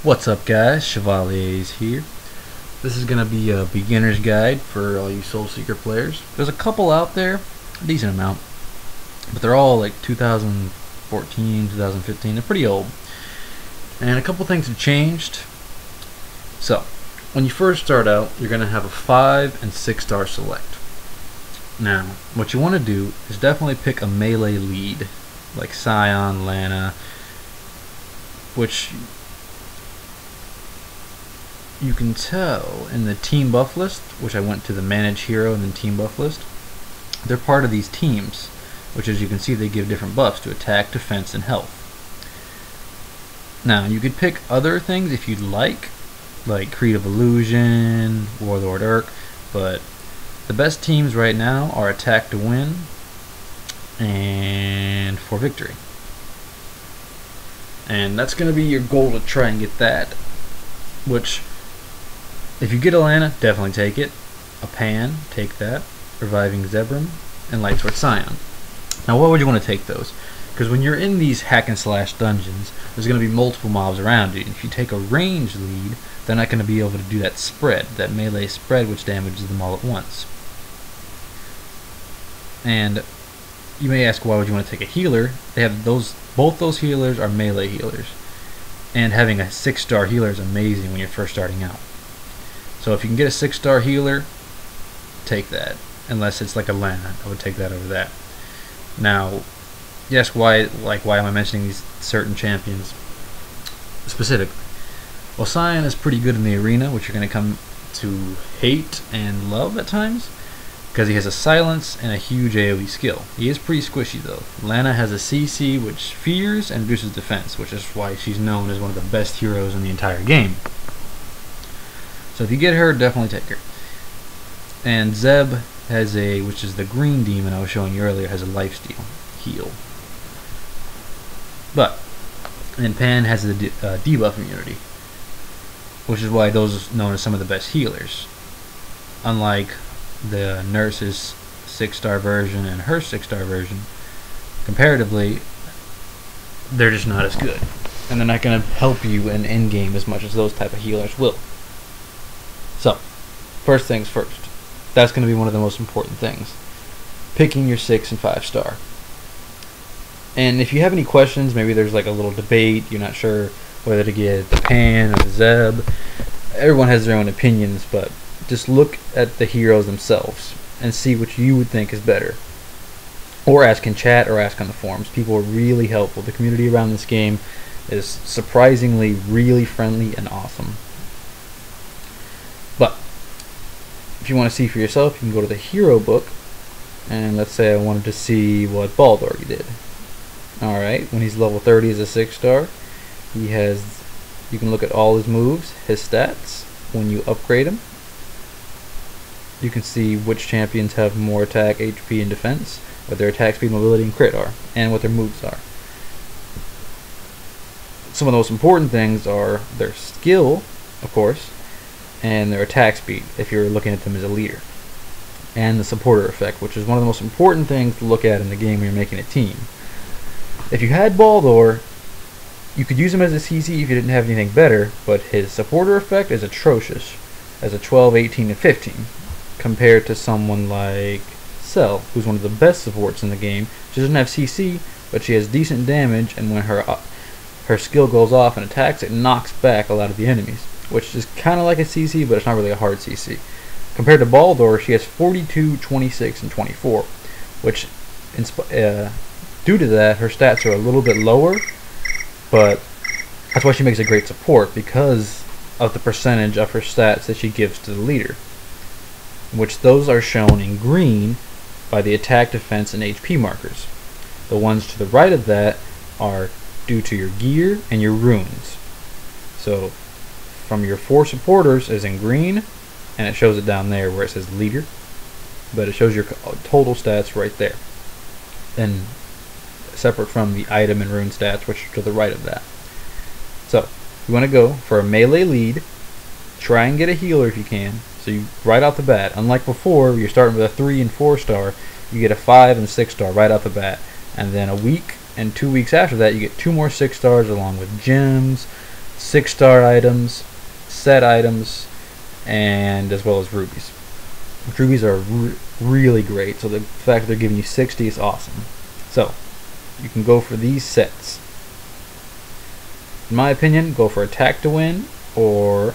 What's up guys, Chevalier's here. This is going to be a beginner's guide for all you Soul Seeker players. There's a couple out there, a decent amount, but they're all like 2014, 2015, they're pretty old. And a couple things have changed. So, when you first start out, you're going to have a 5 and 6 star select. Now, what you want to do is definitely pick a melee lead, like Scion, Lana, which you can tell in the team buff list, which I went to the manage hero and then team buff list. They're part of these teams, which as you can see they give different buffs to attack, defense, and health. Now you could pick other things if you'd like Creative Illusion, Warlord Urk, but the best teams right now are Attack to Win and For Victory. And that's going to be your goal, to try and get that, which if you get a Lana, definitely take it. A Pan, take that. Reviving Zebram, and Lightsword Scion. Now what would you want to take those? Because when you're in these hack and slash dungeons, there's going to be multiple mobs around you. If you take a ranged lead, they're not going to be able to do that spread, that melee spread which damages them all at once. And you may ask, why would you want to take a healer? They have both those healers are melee healers. And having a 6 star healer is amazing when you're first starting out. So if you can get a 6 star healer, take that. Unless it's like a Lana, I would take that over that. Now, yes, why am I mentioning these certain champions specifically? Well, Scion is pretty good in the arena, which you're going to come to hate and love at times, because he has a silence and a huge AoE skill. He is pretty squishy though. Lana has a CC which fears and reduces defense, which is why she's known as one of the best heroes in the entire game. So if you get her, definitely take her. And Zeb has which is the green demon I was showing you earlier, has a lifesteal heal. And Pan has the debuff immunity, which is why those are known as some of the best healers. Unlike the nurse's 6 star version and her 6 star version, comparatively, they're just not as good. And they're not going to help you in endgame as much as those type of healers will. So, first things first. That's going to be one of the most important things. Picking your 6 and 5 star. And if you have any questions, maybe there's like a little debate, you're not sure whether to get the Pan or the Zeb. Everyone has their own opinions, but just look at the heroes themselves and see what you would think is better. Or ask in chat or ask on the forums. People are really helpful. The community around this game is surprisingly really friendly and awesome. But if you want to see for yourself, you can go to the hero book, and let's say I wanted to see what Baldur did. Alright, when he's level 30 as a 6 star, you can look at all his moves, his stats. When you upgrade him, you can see which champions have more attack, HP, and defense, what their attack speed, mobility, and crit are, and what their moves are. Some of the most important things are their skill, of course, and their attack speed, if you're looking at them as a leader. And the supporter effect, which is one of the most important things to look at in the game when you're making a team. If you had Baldur, you could use him as a CC if you didn't have anything better, but his supporter effect is atrocious as a 12, 18, and 15, compared to someone like Cell, who's one of the best supports in the game. She doesn't have CC, but she has decent damage, and when her skill goes off and attacks, it knocks back a lot of the enemies, which is kind of like a CC, but it's not really a hard CC. Compared to Baldur, she has 42, 26, and 24, which due to that, her stats are a little bit lower, but that's why she makes a great support, because of the percentage of her stats that she gives to the leader, which those are shown in green by the attack, defense, and HP markers. The ones to the right of that are due to your gear and your runes. So from your 4 supporters is in green, and it shows it down there where it says leader, but it shows your total stats right there, and separate from the item and rune stats, which are to the right of that. So you want to go for a melee lead, try and get a healer if you can, so you right off the bat, unlike before you're starting with a 3 and 4 star, you get a 5 and 6 star right off the bat, and then a week and 2 weeks after that you get 2 more 6 stars along with gems, 6-star items, set items, and as well as rubies. Rubies are really great, so the fact that they're giving you 60 is awesome. So you can go for these sets. In my opinion, go for attack to win or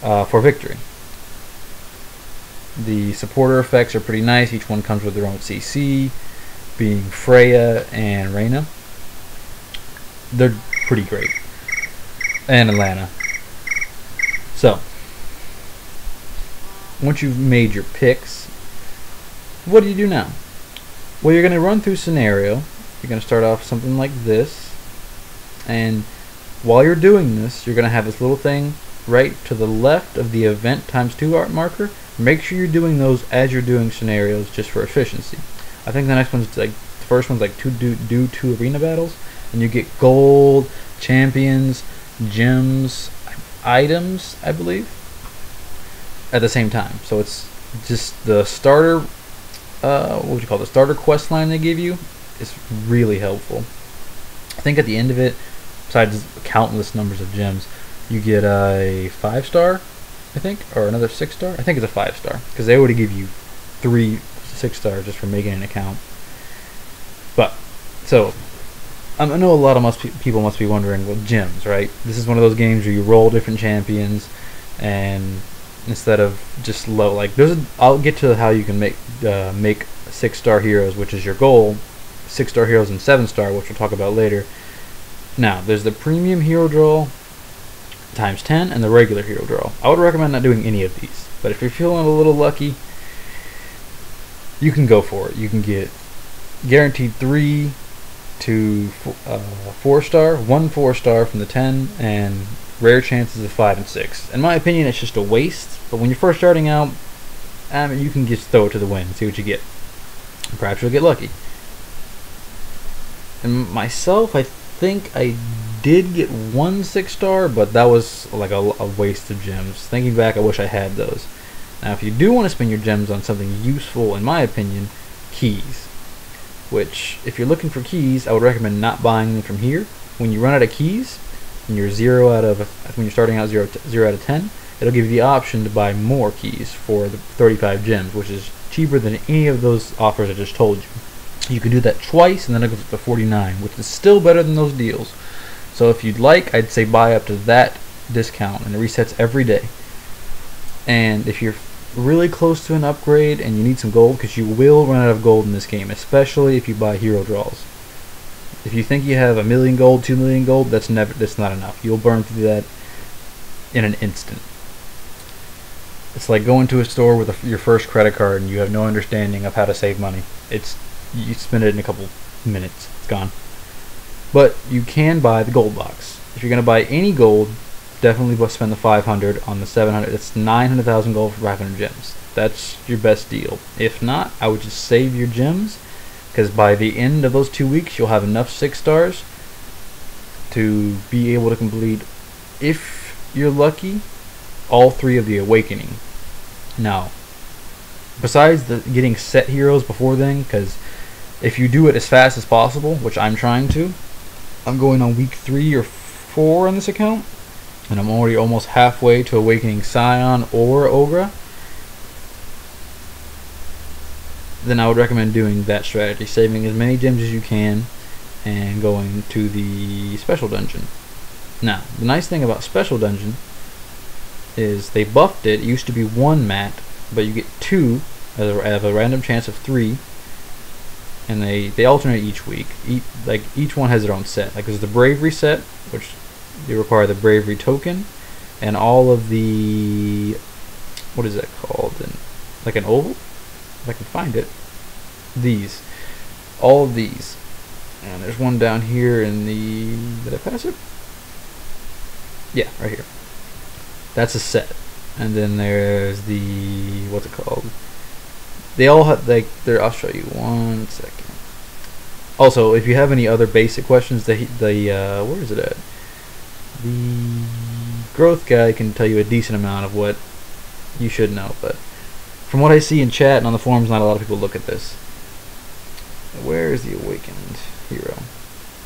for victory. The supporter effects are pretty nice. Each one comes with their own CC, being Freya and Reyna. They're pretty great. And Atlanta. So, once you've made your picks, what do you do now? Well, you're going to run through scenario. You're going to start off something like this. And while you're doing this, you're going to have this little thing right to the left of the event ×2 art marker. Make sure you're doing those as you're doing scenarios just for efficiency. I think the next one's like, the first one's like do 2 arena battles, and you get gold, champions, gems, items, I believe, at the same time. So it's just the starter, what would you call it, the starter quest line they give you is really helpful. I think at the end of it, besides countless numbers of gems, you get a 5-star, I think, or another 6-star. I think it's a 5-star because they already give you 3 6-stars just for making an account. But so I know a lot of people must be wondering, well, gems, right? This is one of those games where you roll different champions, and instead of just low, like I'll get to how you can make 6-star heroes, which is your goal. 6-star heroes and 7-star, which we'll talk about later. Now, there's the premium hero draw ×10 and the regular hero draw. I would recommend not doing any of these, but if you're feeling a little lucky, you can go for it. You can get guaranteed 3 to 4-star, 1 4-star from the 10, and rare chances of 5 and 6. In my opinion, it's just a waste, but when you're first starting out, you can just throw it to the wind and see what you get. Perhaps you'll get lucky. And myself, I think I did get 1 6-star, but that was like a waste of gems. Thinking back, I wish I had those. Now, if you do want to spend your gems on something useful, in my opinion, keys. Which, if you're looking for keys, I would recommend not buying them from here. When you run out of keys, when you're when you're starting out 0 out of 10, it'll give you the option to buy more keys for the 35 gems, which is cheaper than any of those offers I just told you. You can do that twice, and then it goes up to 49, which is still better than those deals. So if you'd like, I'd say buy up to that discount, and it resets every day. And if you're really close to an upgrade and you need some gold, because you will run out of gold in this game, especially if you buy hero draws. If you think you have 1 million gold, 2 million gold, that's not enough. You'll burn through that in an instant. It's like going to a store with your first credit card and you have no understanding of how to save money. You spend it in a couple minutes, it's gone. But you can buy the gold box. If you're going to buy any gold, definitely spend the 500 on the 700. That's 900,000 gold for 500 gems. That's your best deal. If not, I would just save your gems, because by the end of those 2 weeks, you'll have enough 6-stars to be able to complete, if you're lucky, all 3 of the Awakening. Now, besides getting set heroes before then, because if you do it as fast as possible, which I'm trying to, I'm going on week 3 or 4 on this account, and I'm already almost halfway to Awakening Scion or Ogre, then I would recommend doing that strategy, saving as many gems as you can and going to the special dungeon. Now, the nice thing about special dungeon is they buffed it. It used to be 1 mat, but you get 2 out of a random chance of 3, and they alternate each week. Each one has their own set. Like there's the bravery set, which you require the bravery token, and all of the, what is that called? Like an oval? If I can find it. All of these. And there's one down here in the, did I pass it? Yeah, right here. That's a set. And then there's the, what's it called? They all have, like, I'll show you 1 second. Also, if you have any other basic questions, where is it at? The growth guy can tell you a decent amount of what you should know, but from what I see in chat and on the forums, not a lot of people look at this. Where is the Awakened hero?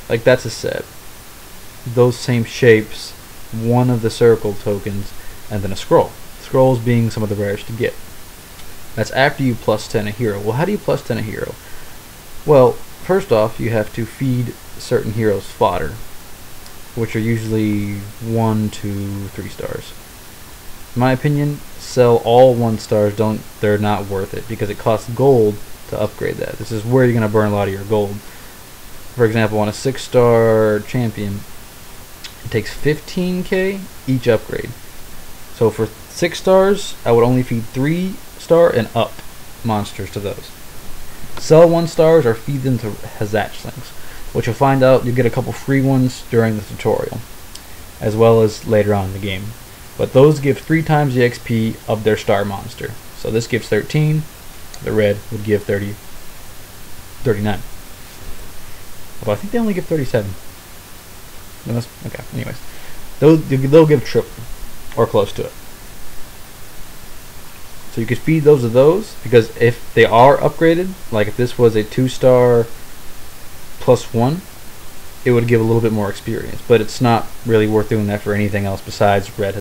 Like, that's a set. Those same shapes, one of the circle tokens, and then a scroll. Scrolls being some of the rarest to get. That's after you plus 10 a hero. Well, how do you plus 10 a hero? Well, first off, you have to feed certain heroes fodder, which are usually 1, 2, 3 stars. In my opinion, sell all 1 stars. They're not worth it because it costs gold to upgrade that. This is where you're going to burn a lot of your gold. For example, on a 6-star champion, it takes 15k each upgrade. So for 6 stars, I would only feed 3-star and up monsters to those. Sell 1 stars or feed them to Hazatchlings, which you'll find out you get a couple free ones during the tutorial, as well as later on in the game. But those give 3 times the XP of their star monster. So this gives 13, the red would give 39. Although I think they only give 37. Okay, anyways. They'll give triple, or close to it. So you could feed those to those, because if they are upgraded, like if this was a 2-star plus 1, it would give a little bit more experience. But it's not really worth doing that for anything else besides red.